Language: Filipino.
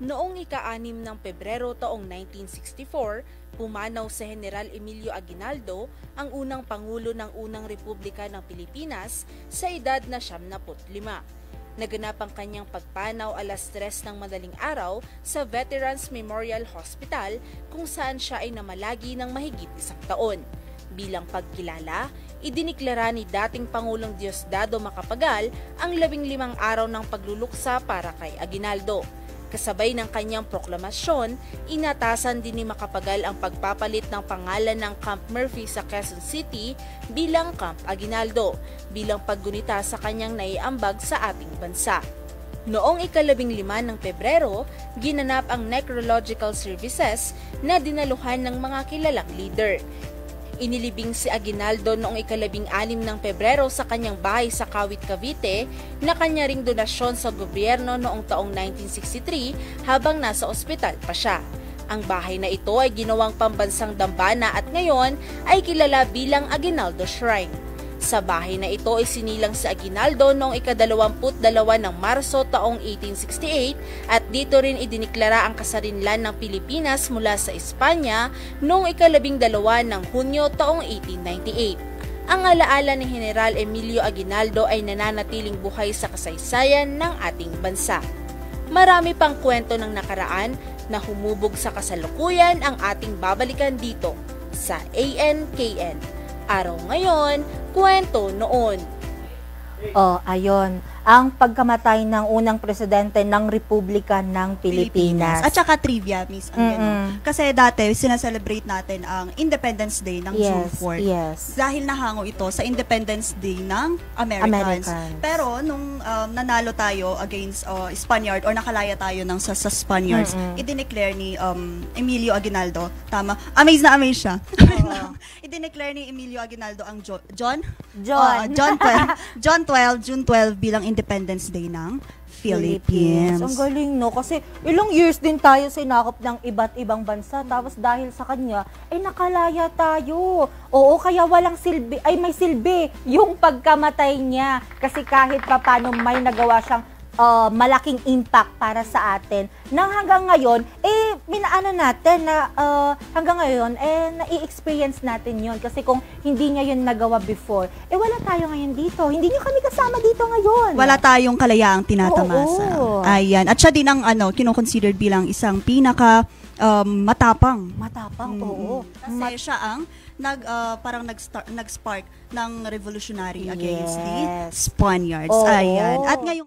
Noong ika-6 ng Pebrero taong 1964, pumanaw sa General Emilio Aguinaldo, ang unang Pangulo ng unang Republika ng Pilipinas sa edad na 75. Naganap ang kanyang pagpanaw alas 3 ng madaling araw sa Veterans Memorial Hospital kung saan siya ay namalagi ng mahigit 1 taon. Bilang pagkilala, idiniklara ni dating Pangulong Diosdado Macapagal ang 15 araw ng pagluluksa para kay Aguinaldo. Kasabay ng kanyang proklamasyon, inatasan din ni Macapagal ang pagpapalit ng pangalan ng Camp Murphy sa Quezon City bilang Camp Aguinaldo, bilang paggunita sa kanyang naiambag sa ating bansa. Noong ika-15 ng Pebrero, ginanap ang necrological services na dinaluhan ng mga kilalang leader. Inilibing si Aguinaldo noong ika-16 ng Pebrero sa kanyang bahay sa Kawit, Cavite na kanya ring donasyon sa gobyerno noong taong 1963 habang nasa ospital pa siya. Ang bahay na ito ay ginawang pambansang dambana at ngayon ay kilala bilang Aguinaldo Shrine. Sa bahay na ito ay sinilang si Aguinaldo noong ika-22 ng Marso taong 1868 at dito rin idiniklara ang kasarinlan ng Pilipinas mula sa Espanya noong ika-12 ng Hunyo taong 1898. Ang alaala ni General Emilio Aguinaldo ay nananatiling buhay sa kasaysayan ng ating bansa. Marami pang kwento ng nakaraan na humubog sa kasalukuyan ang ating babalikan dito sa ANKN. Araw ngayon, kwento noon. Ayun. Ang pagkamatay ng unang presidente ng Republika ng Pilipinas. At saka trivia, Miss. Kasi dati, sinaselebrate natin ang Independence Day ng June 4th. Yes. Dahil nahango ito sa Independence Day ng Americans. Pero nung nanalo tayo against Spaniard or nakalaya tayo ng sa Spaniards, idineclare ni Emilio Aguinaldo, tama, amazed na amazed siya. Idineclare ni Emilio Aguinaldo ang June 12 bilang Independence Day ng Philippines. Ang galing, no? Kasi ilang years din tayo sinakop ng iba't ibang bansa. Tapos dahil sa kanya, ay nakalaya tayo. Oo, kaya walang silbi, ay may silbi yung pagkamatay niya. Kasi kahit papano may nagawa siyang malaking impact para sa atin. Nang hanggang ngayon, minaano natin na hanggang ngayon, nai-experience natin yon. Kasi kung hindi niya yun nagawa before, wala tayo ngayon dito. Hindi niyo kami kasama dito ngayon. Wala tayong kalayaang tinatamasa. Oo. Ayan. At siya din ang kino-considered bilang isang pinaka matapang. Matapang, oo. Kasi siya ang parang nag-spark ng revolutionary against the Spaniards. Ayan. At ngayong